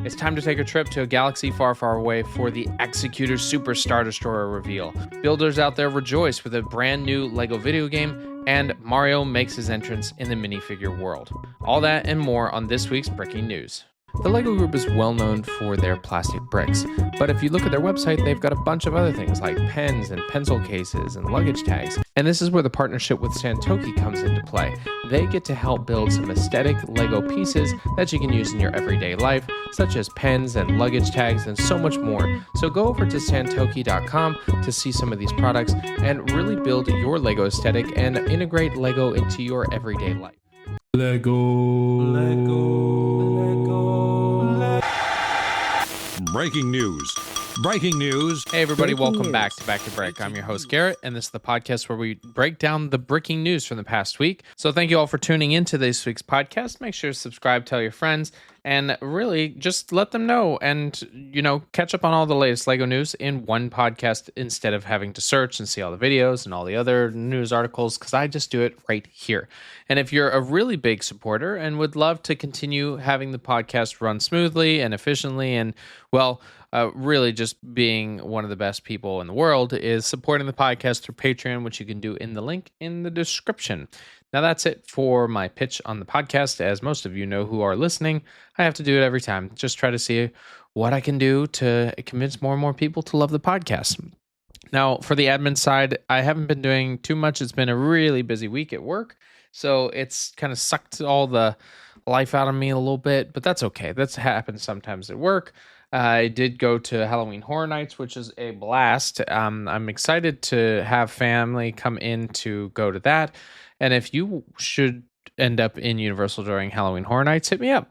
It's time to take a trip to a galaxy far, far away for the Executor Super Star Destroyer reveal. Builders out there rejoice with a brand new LEGO video game, and Mario makes his entrance in the minifigure world. All that and more on this week's Breaking News. The LEGO Group is well known for their plastic bricks, but if you look at their website, they've got a bunch of other things like pens and pencil cases and luggage tags. And this is where the partnership with Santoki comes into play. They get to help build some aesthetic LEGO pieces that you can use in your everyday life, such as pens and luggage tags and so much more. So go over to santoki.com to see some of these products and really build your LEGO aesthetic and integrate LEGO into your everyday life. Breaking news. Hey everybody, welcome back to Back to Break. I'm your host Garrett, and this is the podcast where we break down the breaking news from the past week. So thank you all for tuning into this week's podcast. Make sure to subscribe, tell your friends, and really just let them know and, catch up on all the latest LEGO news in one podcast instead of having to search and see all the videos and all the other news articles, because I just do it right here. And if you're a really big supporter and would love to continue having the podcast run smoothly and efficiently and, really just being one of the best people in the world, is supporting the podcast through Patreon, which you can do in the link in the description. Now that's it for my pitch on the podcast. As most of you know who are listening, I have to do it every time. Just try to see what I can do to convince more and more people to love the podcast. Now, for the admin side, I haven't been doing too much. It's been a really busy week at work, so it's kind of sucked all the life out of me a little bit, but that's okay. That happens sometimes at work. I did go to Halloween Horror Nights, which is a blast. I'm excited to have family come in to go to that. And if you should end up in Universal during Halloween Horror Nights, hit me up.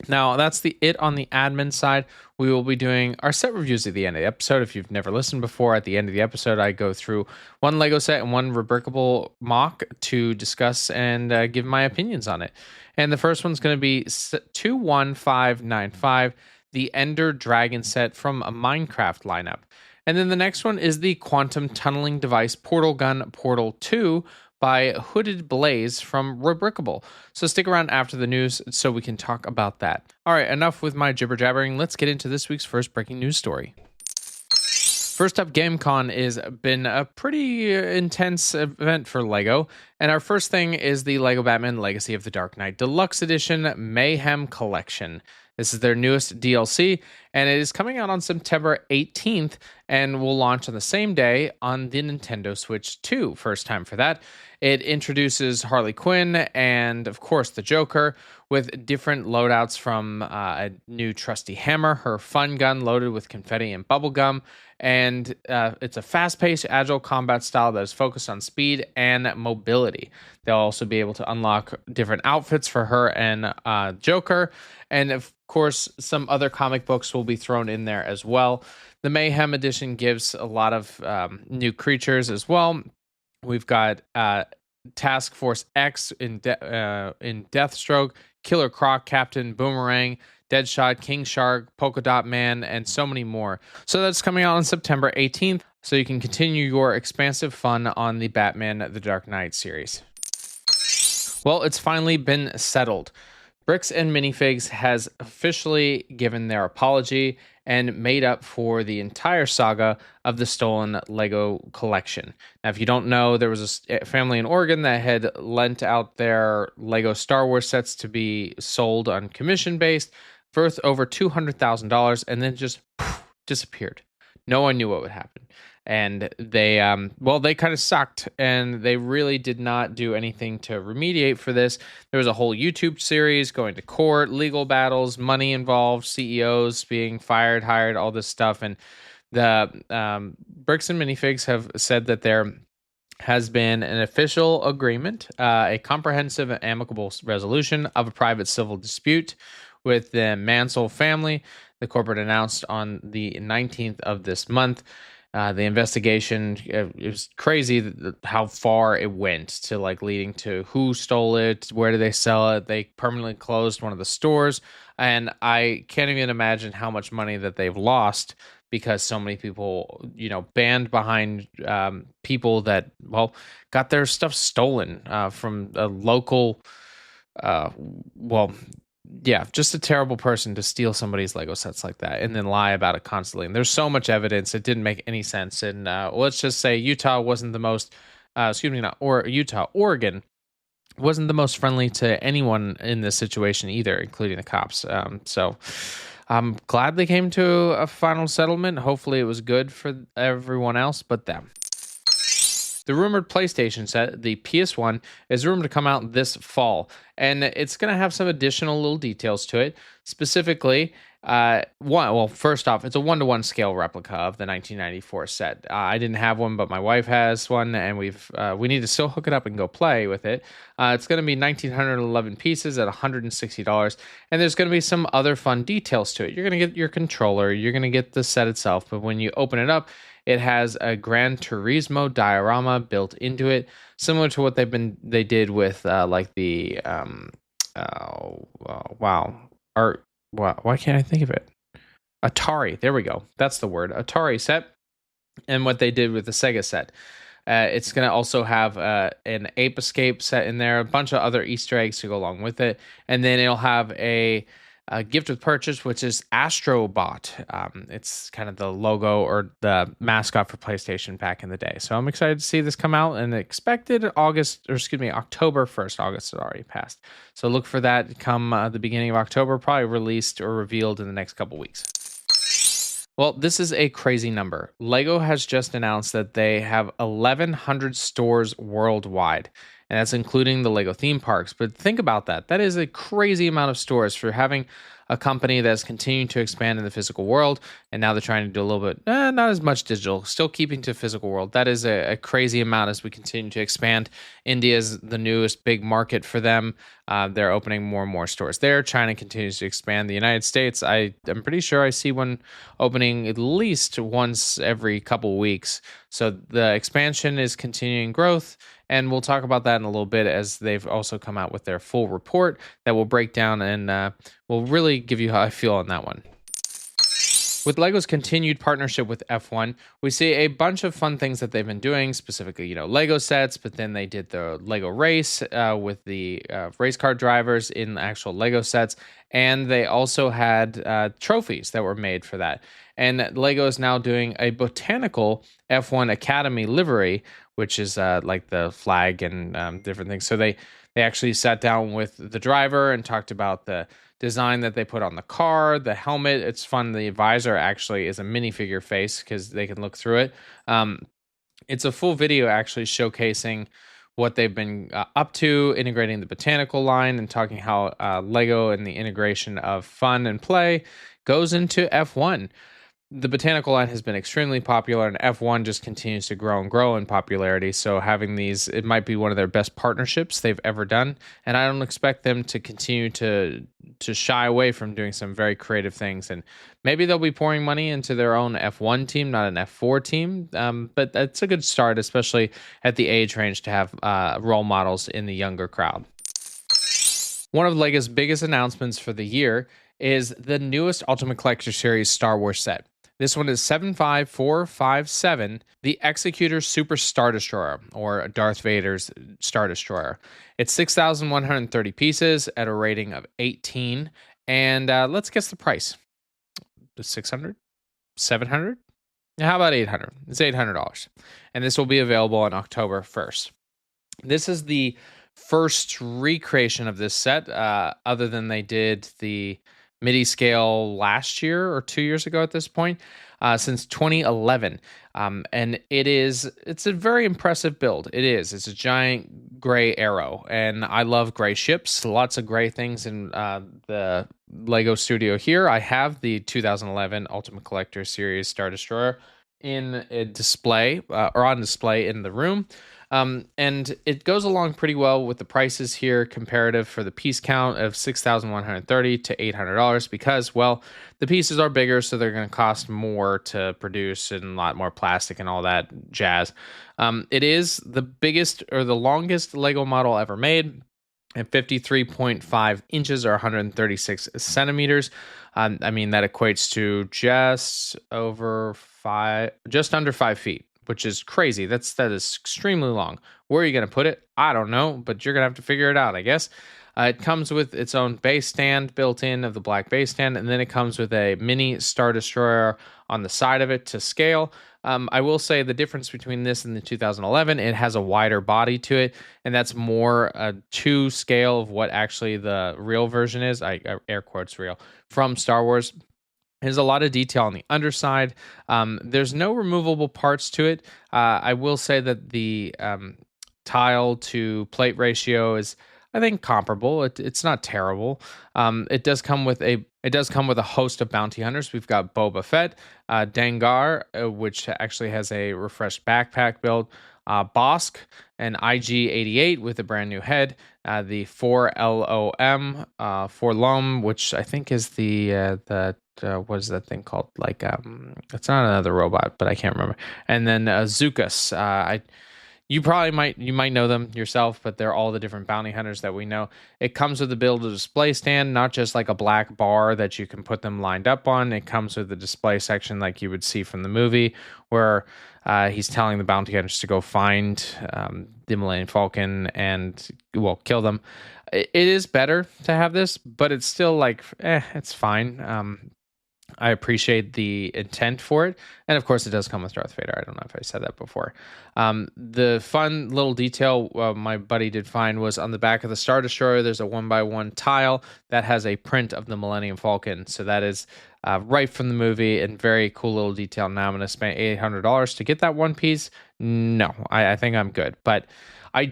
Now, that's it on the admin side. We will be doing our set reviews at the end of the episode. If you've never listened before, at the end of the episode, I go through one LEGO set and one Rebrickable mock to discuss and give my opinions on it. And the first one's going to be 21595, the Ender Dragon set from a Minecraft lineup. And then the next one is the Quantum Tunneling Device Portal Gun Portal 2 by Hooded Blaze from Rebrickable. So stick around after the news so we can talk about that. All right, enough with my jibber jabbering. Let's get into this week's first breaking news story. First up, GameCon has been a pretty intense event for LEGO. And our first thing is the LEGO Batman Legacy of the Dark Knight Deluxe Edition Mayhem Collection. This is their newest DLC, and it is coming out on September 18th and will launch on the same day on the Nintendo Switch 2. First time for that. It introduces Harley Quinn and, of course, the Joker with different loadouts from a new trusty hammer, her fun gun loaded with confetti and bubblegum, and it's a fast-paced, agile combat style that is focused on speed and mobility. They'll also be able to unlock different outfits for her and Joker, and of course, some other comic books will be thrown in there as well. The Mayhem Edition gives a lot of new creatures as well. We've got Task Force X in Deathstroke, Killer Croc, Captain Boomerang, Deadshot, King Shark, Polka Dot Man, and so many more. So that's coming out on September 18th, so you can continue your expansive fun on the Batman The Dark Knight series. Well, it's finally been settled. Bricks and Minifigs has officially given their apology and made up for the entire saga of the stolen LEGO collection. Now, if you don't know, there was a family in Oregon that had lent out their LEGO Star Wars sets to be sold on commission based worth over $200,000, and then just disappeared. No one knew what would happen. And they kind of sucked, and they really did not do anything to remediate for this. There was a whole YouTube series going to court, legal battles, money involved, CEOs being fired, hired, all this stuff. And the Bricks and Minifigs have said that there has been an official agreement, a comprehensive and amicable resolution of a private civil dispute with the Mansell family. The corporate announced on the 19th of this month. The investigation, it was crazy how far it went to leading to who stole it, where did they sell it. They permanently closed one of the stores, and I can't even imagine how much money that they've lost because so many people, banned behind people that, got their stuff stolen from a local, Yeah, just a terrible person to steal somebody's Lego sets like that and then lie about it constantly. And there's so much evidence; it didn't make any sense. And let's just say Utah wasn't the most, excuse me, not or Utah, Oregon wasn't the most friendly to anyone in this situation either, including the cops. So I'm glad they came to a final settlement. Hopefully, it was good for everyone else but them. The rumored PlayStation set, the PS1, is rumored to come out this fall, and it's going to have some additional little details to it. Specifically, first off, it's a 1-to-1 scale replica of the 1994 set. I didn't have one, but my wife has one, and we need to still hook it up and go play with it. It's going to be 1,911 pieces at $160, and there's going to be some other fun details to it. You're going to get your controller, you're going to get the set itself, but when you open it up, it has a Gran Turismo diorama built into it, similar to what they did with like the why can't I think of it? Atari. There we go. That's the word. Atari set, and what they did with the Sega set. It's going to also have an Ape Escape set in there, a bunch of other Easter eggs to go along with it, and then it'll have a gift with purchase, which is Astrobot. It's kind of the logo or the mascot for PlayStation back in the day. So I'm excited to see this come out, and expected October 1st. August has already passed. So look for that come the beginning of October, probably released or revealed in the next couple weeks. Well, this is a crazy number. Lego has just announced that they have 1,100 stores worldwide, and that's including the Lego theme parks. But think about that. That is a crazy amount of stores for having a company that's continuing to expand in the physical world, and now they're trying to do a little bit, not as much digital, still keeping to physical world. That is a crazy amount as we continue to expand. India is the newest big market for them. They're opening more and more stores there. China continues to expand. The United States, I'm pretty sure I see one opening at least once every couple weeks. So the expansion is continuing growth. And we'll talk about that in a little bit, as they've also come out with their full report that will break down and will really give you how I feel on that one. With LEGO's continued partnership with F1, we see a bunch of fun things that they've been doing, specifically, LEGO sets, but then they did the LEGO race with the race car drivers in the actual LEGO sets, and they also had trophies that were made for that. And LEGO is now doing a Btanical F1 Academy livery, which is like the flag and different things. So they actually sat down with the driver and talked about the design that they put on the car, the helmet. It's fun. The visor actually is a minifigure face because they can look through it. It's a full video actually showcasing what they've been up to, integrating the Btanical line and talking how Lego and the integration of fun and play goes into F1. The Btanical line has been extremely popular, and F1 just continues to grow and grow in popularity. So having these, it might be one of their best partnerships they've ever done. And I don't expect them to continue to shy away from doing some very creative things. And maybe they'll be pouring money into their own F1 team, not an F4 team. But that's a good start, especially at the age range, to have role models in the younger crowd. One of LEGO's biggest announcements for the year is the newest Ultimate Collector Series Star Wars set. This one is 75457, the Executor Super Star Destroyer, or Darth Vader's Star Destroyer. It's 6,130 pieces at a rating of 18. And let's guess the price. 600? 700? How about 800? It's $800. And this will be available on October 1st. This is the first recreation of this set, other than they did the MIDI scale last year or 2 years ago at this point, since 2011. And it's a very impressive build. It's a giant gray arrow, and I love gray ships. Lots of gray things in the Lego studio here. I have the 2011 Ultimate Collector Series Star Destroyer in a display or on display in the room. And it goes along pretty well with the prices here, comparative for the piece count of $6,130 to $800, because, well, the pieces are bigger, so they're going to cost more to produce and a lot more plastic and all that jazz. It is the biggest or the longest Lego model ever made at 53.5 inches or 136 centimeters. That equates to just under 5 feet, which is crazy. That is extremely long. Where are you going to put it? I don't know, but you're going to have to figure it out, I guess. It comes with its own base stand built in of the black base stand, and then it comes with a mini Star Destroyer on the side of it to scale. I will say the difference between this and the 2011, it has a wider body to it, and that's more to scale of what actually the real version is. I air quotes real from Star Wars. There's a lot of detail on the underside. There's no removable parts to it. I will say that the tile to plate ratio is, I think, comparable. It's not terrible. It does come with a host of bounty hunters. We've got Boba Fett, Dengar, which actually has a refreshed backpack build, Bosk, an IG-88 with a brand new head, the 4LOM, Forlom, which I think is the what is that thing called? Like it's not another robot, but I can't remember. And then Zukas. You might know them yourself, but they're all the different bounty hunters that we know. It comes with a build a display stand, not just like a black bar that you can put them lined up on. It comes with the display section like you would see from the movie, where he's telling the bounty hunters to go find the Millennium Falcon and, well, kill them. It is better to have this, but it's still like, it's fine. I appreciate the intent for it. And of course, it does come with Darth Vader. I don't know if I said that before. The fun little detail my buddy did find was on the back of the Star Destroyer, there's a 1x1 tile that has a print of the Millennium Falcon. So that is right from the movie, and very cool little detail. Now I'm going to spend $800 to get that one piece. No, I think I'm good. But I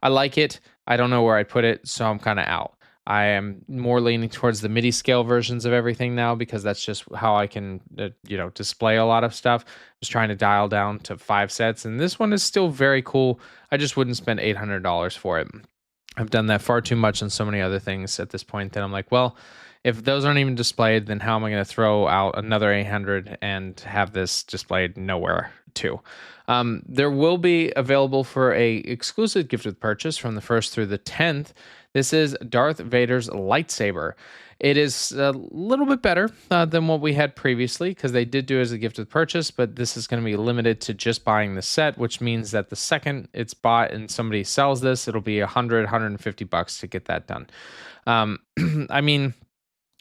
like it. I don't know where I'd put it, so I'm kind of out. I am more leaning towards the MIDI scale versions of everything now, because that's just how I can, display a lot of stuff. Just trying to dial down to 5 sets, and this one is still very cool. I just wouldn't spend $800 for it. I've done that far too much on so many other things at this point that I'm like, well, if those aren't even displayed, then how am I going to throw out another 800 and have this displayed nowhere too? There will be available for a exclusive gift with purchase from the 1st through the 10th. This is Darth Vader's lightsaber. It is a little bit better than what we had previously, because they did do it as a gift with purchase, but this is going to be limited to just buying the set, which means that the second it's bought and somebody sells this, it'll be $150 to get that done. I mean,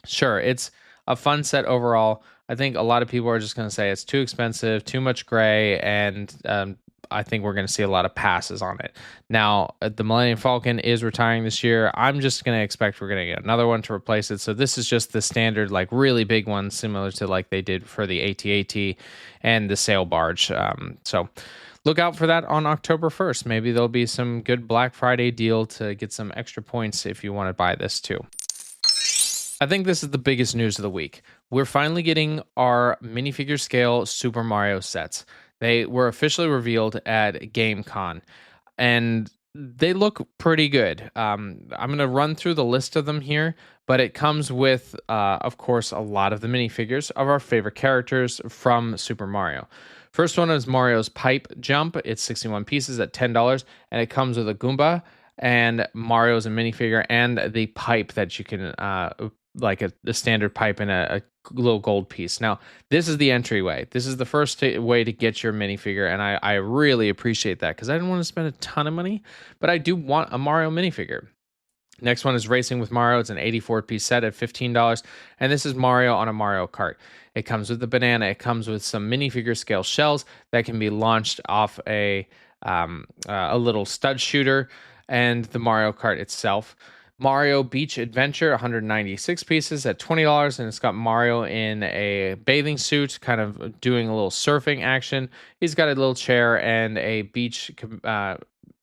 sure, it's a fun set overall. I think a lot of people are just going to say it's too expensive, too much gray, and I think we're going to see a lot of passes on it. Now, the Millennium Falcon is retiring this year. I'm just going to expect we're going to get another one to replace it. So this is just the standard, like really big one, similar to like they did for the AT-AT and the sail barge. So look out for that on October 1st. Maybe there'll be some good Black Friday deal to get some extra points if you want to buy this too. I think this is the biggest news of the week. We're finally getting our minifigure scale Super Mario sets. They were officially revealed at GameCon, and they look pretty good. I'm going to run through the list of them here, but it comes with, of course, a lot of the minifigures of our favorite characters from Super Mario. First one is Mario's Pipe Jump. It's 61 pieces at $10, and it comes with a Goomba and Mario's a minifigure and the pipe that you can, like a standard pipe and a little gold piece. Now, this is the entryway. This is the first way to get your minifigure, and I really appreciate that, because I didn't want to spend a ton of money, but I do want a Mario minifigure. Next one is Racing with Mario. It's an 84-piece set at $15, and this is Mario on a Mario Kart. It comes with the banana. It comes with some minifigure scale shells that can be launched off a little stud shooter, and the Mario Kart itself. Mario Beach Adventure, 196 pieces at $20, and it's got Mario in a bathing suit, kind of doing a little surfing action. He's got a little chair and a beach cabana,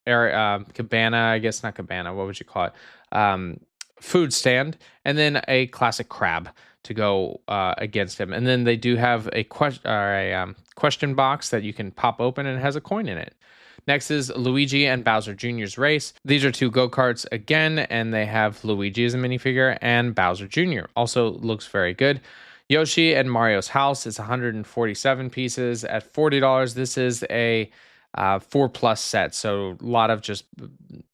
I guess not cabana, what would you call it? Food stand, and then a classic crab to go against him. And then they do have a question box that you can pop open, and it has a coin in it. Next is Luigi and Bowser Jr.'s Race. These are 2 go-karts again, and they have Luigi as a minifigure and Bowser Jr. Also looks very good. Yoshi and Mario's House is 147 pieces at $40. This is a 4+ set, so a lot of just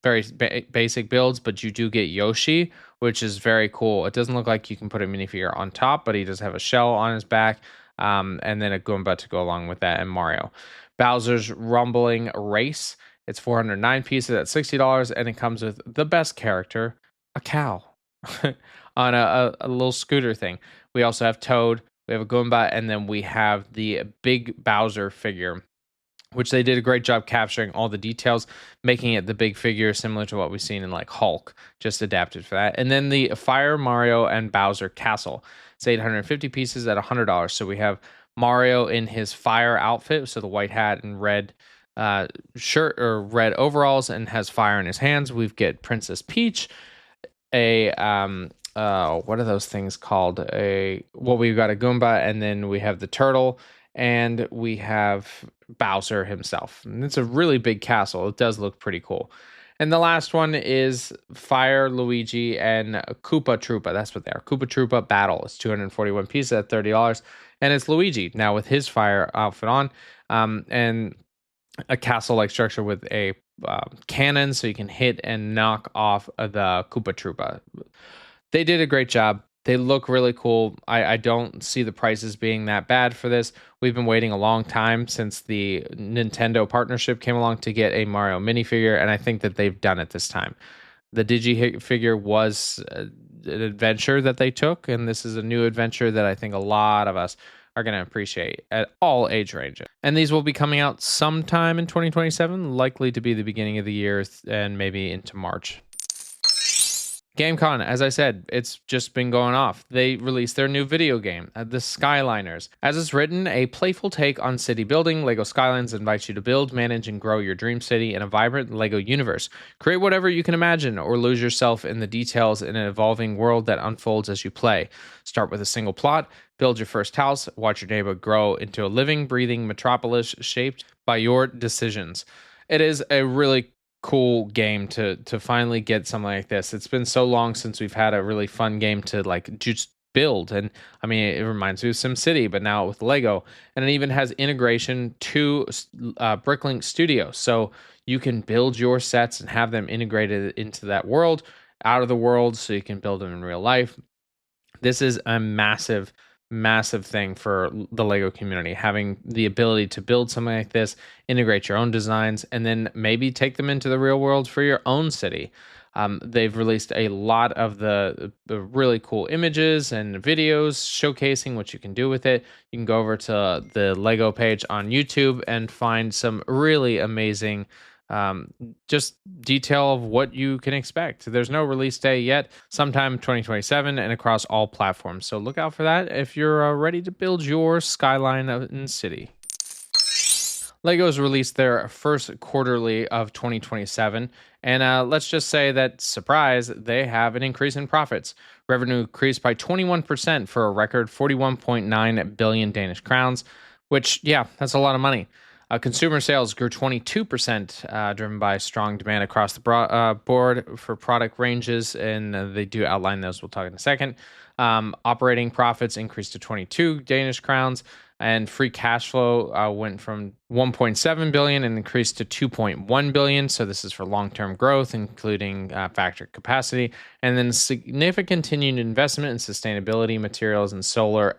very basic builds, but you do get Yoshi, which is very cool. It doesn't look like you can put a minifigure on top, but he does have a shell on his back, and then a Goomba to go along with that, and Mario. Bowser's Rumbling Race It's 409 pieces at $60, and it comes with the best character, a cow, on a little scooter thing. We also have Toad, we have a Goomba, and then we have the big Bowser figure, which they did a great job capturing all the details, making it the big figure similar to what we've seen in like Hulk, just adapted for that. And then the Fire Mario and Bowser Castle. It's 850 pieces at $100. So we have Mario in his fire outfit, so the white hat and red shirt or red overalls, and has fire in his hands. We've got Princess Peach, a what are those things called? We've got a Goomba, and then we have the turtle, and we have Bowser himself. And it's a really big castle. It does look pretty cool. And the last one is Fire Luigi and Koopa Troopa. That's what they are. Koopa Troopa Battle. It's 241 pieces at $30. And it's Luigi now with his fire outfit on, and a castle-like structure with a cannon so you can hit and knock off the Koopa Troopa. They did a great job. They look really cool. I don't see the prices being that bad for this. We've been waiting a long time since the Nintendo partnership came along to get a Mario minifigure, and I think that they've done it this time. The Digi figure was an adventure that they took, and this is a new adventure that I think a lot of us are going to appreciate at all age ranges. And these will be coming out sometime in 2027, likely to be the beginning of the year and maybe into March. GameCon, as I said, it's just been going off. They released their new video game, the Skyliners. As it's written, a playful take on city building, LEGO Skylines invites you to build, manage, and grow your dream city in a vibrant LEGO universe. Create whatever you can imagine, or lose yourself in the details in an evolving world that unfolds as you play. Start with a single plot, build your first house, watch your neighborhood grow into a living, breathing metropolis shaped by your decisions. It is a really cool game to finally get something like this. It's been so long since we've had a really fun game to like just build, and I mean it reminds me of SimCity, but now with Lego, and it even has integration to Bricklink Studio, so you can build your sets and have them integrated into that world, out of the world, so you can build them in real life. This is a massive thing for the Lego community, having the ability to build something like this, integrate your own designs, and then maybe take them into the real world for your own city. They've released a lot of the really cool images and videos showcasing what you can do with it. You can go over to the Lego page on YouTube and find some really amazing just detail of what you can expect. There's no release day yet, sometime 2027 and across all platforms. So look out for that if you're ready to build your Skyline city. Lego's released their first quarterly of 2027, and let's just say that, surprise, they have an increase in profits. Revenue increased by 21% for a record 41.9 billion Danish crowns, which, yeah, that's a lot of money. Consumer sales grew 22%, driven by strong demand across the board for product ranges, and they do outline those. We'll talk in a second. Operating profits increased to 22 Danish crowns, and free cash flow went from 1.7 billion and increased to 2.1 billion. So this is for long-term growth, including factory capacity, and then significant continued investment in sustainability materials and solar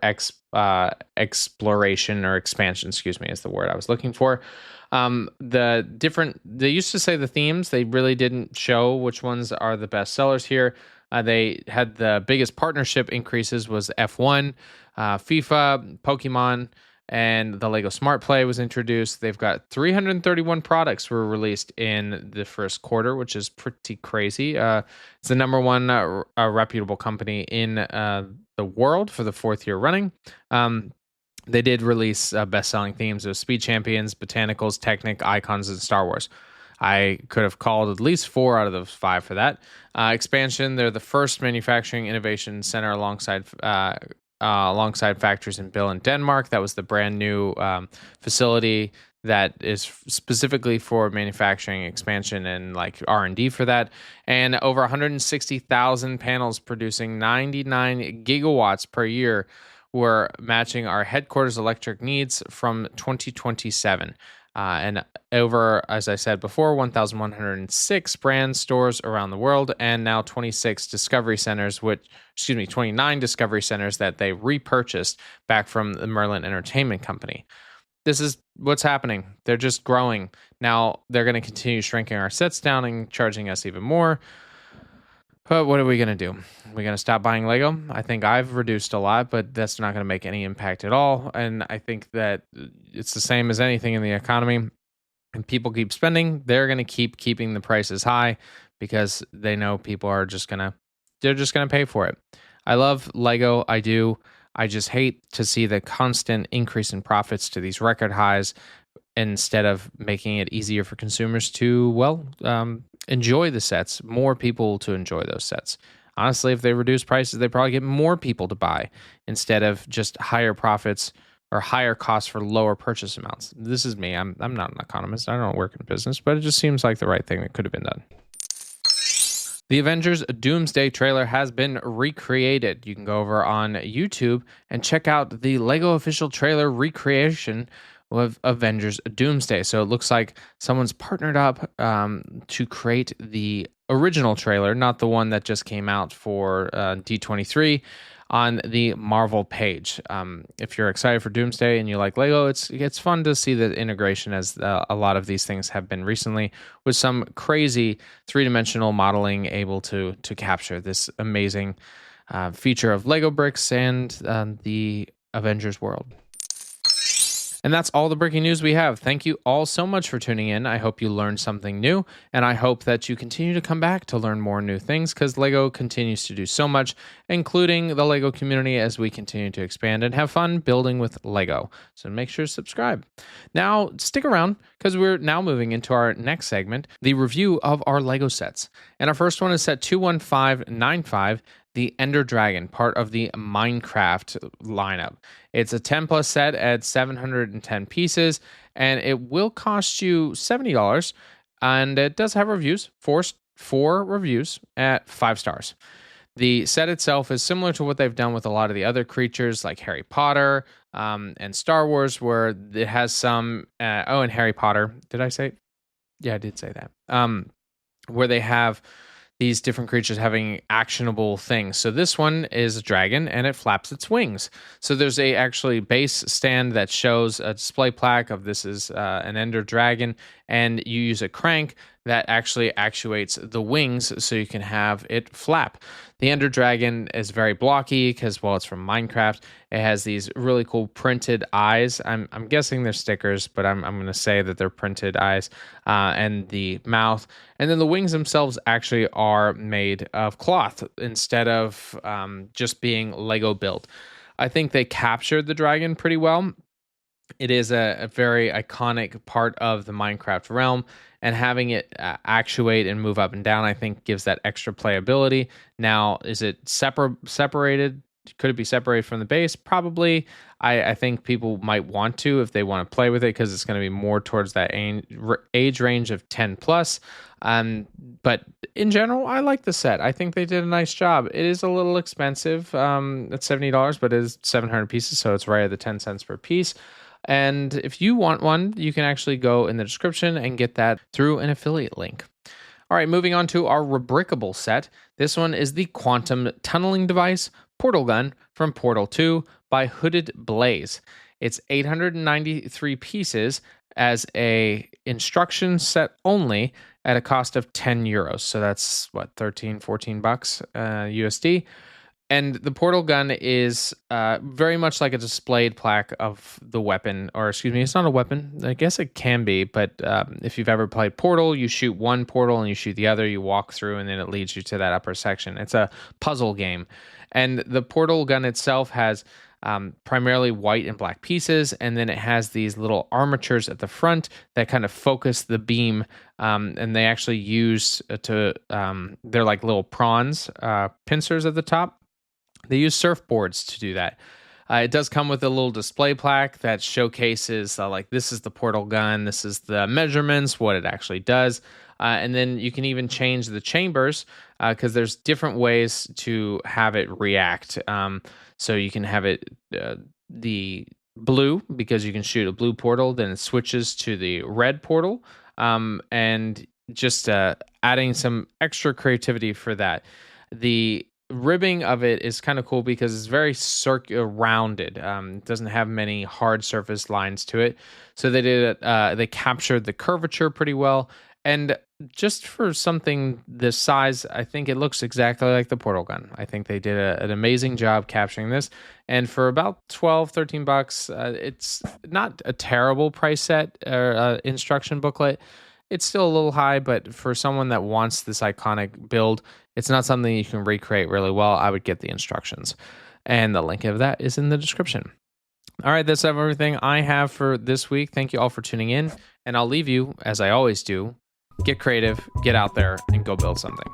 exploration or expansion, is the word I was looking for. They used to say the themes, they really didn't show which ones are the best sellers here. They had the biggest partnership increases was F1, FIFA, Pokemon, and the Lego Smart Play was introduced. They've got 331 products were released in the first quarter, which is pretty crazy. It's the number one reputable company in the world for the fourth year running. They did release best-selling themes of Speed Champions, Botanicals, Technic, Icons, and Star Wars. I could have called at least 4 out of those 5 for that. Expansion, they're the first manufacturing innovation center alongside factories in Bill in Denmark. That was the brand new facility that is specifically for manufacturing expansion and like R&D for that. And over 160,000 panels producing 99 gigawatts per year were matching our headquarters electric needs from 2027. And over, as I said before, 1,106 brand stores around the world, and now 29 discovery centers that they repurchased back from the Merlin Entertainment Company. this is what's happening. They're just growing. Now they're going to continue shrinking our sets down and charging us even more. But what are we going to do? We're going to stop buying Lego? I think I've reduced a lot, but that's not going to make any impact at all. And I think that it's the same as anything in the economy. And people keep spending, they're going to keep keeping the prices high because they know people are just going to, they're just going to pay for it. I love Lego. I do. I just hate to see the constant increase in profits to these record highs instead of making it easier for consumers to, well, enjoy the sets, more people to enjoy those sets. Honestly, if they reduce prices, they probably get more people to buy instead of just higher profits or higher costs for lower purchase amounts. This is me. I'm not an economist. I don't work in business, but it just seems like the right thing that could have been done. The Avengers Doomsday trailer has been recreated. You can go over on YouTube and check out the Lego official trailer recreation of Avengers Doomsday. So it looks like someone's partnered up to create the original trailer, not the one that just came out for D23, on the Marvel page. If you're excited for Doomsday and you like Lego, it's fun to see the integration, as a lot of these things have been recently, with some crazy three-dimensional modeling able to capture this amazing feature of Lego bricks and the Avengers world. And that's all the breaking news we have. Thank you all so much for tuning in. I hope you learned something new, and I hope that you continue to come back to learn more new things, because Lego continues to do so much, including the Lego community, as we continue to expand and have fun building with Lego. So make sure to subscribe. Now, stick around, because we're now moving into our next segment, the review of our Lego sets. And our first one is set 21595, the Ender Dragon, part of the Minecraft lineup. It's a 10 plus set at 710 pieces, and it will cost you $70. And it does have reviews, four reviews at 5 stars. The set itself is similar to what they've done with a lot of the other creatures like Harry Potter and Star Wars, where it has some, and Harry Potter. Did I say? Yeah, I did say that. Where they have these different creatures having actionable things. So this one is a dragon, and it flaps its wings. So there's a actually base stand that shows a display plaque of this is an Ender Dragon, and you use a crank that actually actuates the wings so you can have it flap. The Ender Dragon is very blocky because, well, it's from Minecraft. It has these really cool printed eyes. I'm guessing they're stickers, but I'm going to say that they're printed eyes, and the mouth. And then the wings themselves actually are made of cloth instead of just being Lego built. I think they captured the dragon pretty well. It is a very iconic part of the Minecraft realm, and having it actuate and move up and down, I think, gives that extra playability. Now, is it separated? Could it be separated from the base? Probably. I think people might want to, if they want to play with it, because it's going to be more towards that age range of 10 plus. But in general, I like the set. I think they did a nice job. It is a little expensive at $70, but it is 700 pieces, so it's right at the 10 cents per piece. And if you want one, you can actually go in the description and get that through an affiliate link. All right, moving on to our Rebrickable set. This one is the Quantum Tunneling Device Portal Gun from Portal 2 by Hooded Blaze. It's 893 pieces as a instruction set only at a cost of 10 euros. So that's what, 13, 14 bucks USD. And the portal gun is very much like a displayed plaque of the weapon, or excuse me, it's not a weapon. I guess it can be, but if you've ever played Portal, you shoot one portal and you shoot the other, you walk through, and then it leads you to that upper section. It's a puzzle game. And the portal gun itself has primarily white and black pieces, and then it has these little armatures at the front that kind of focus the beam, and they actually use they're like little prawns, pincers at the top. They use surfboards to do that. It does come with a little display plaque that showcases like, this is the portal gun, this is the measurements, what it actually does. And then you can even change the chambers because there's different ways to have it react. So you can have it the blue, because you can shoot a blue portal, then it switches to the red portal, and just adding some extra creativity for that. The ribbing of it is kind of cool because it's very rounded. It doesn't have many hard surface lines to it. So they did it. They captured the curvature pretty well. And just for something this size, I think it looks exactly like the portal gun. I think they did an amazing job capturing this. And for about 12, 13 bucks, it's not a terrible price set or instruction booklet. It's still a little high, but for someone that wants this iconic build, it's not something you can recreate really well. I would get the instructions. And the link of that is in the description. All right, that's everything I have for this week. Thank you all for tuning in. And I'll leave you, as I always do, get creative, get out there, and go build something.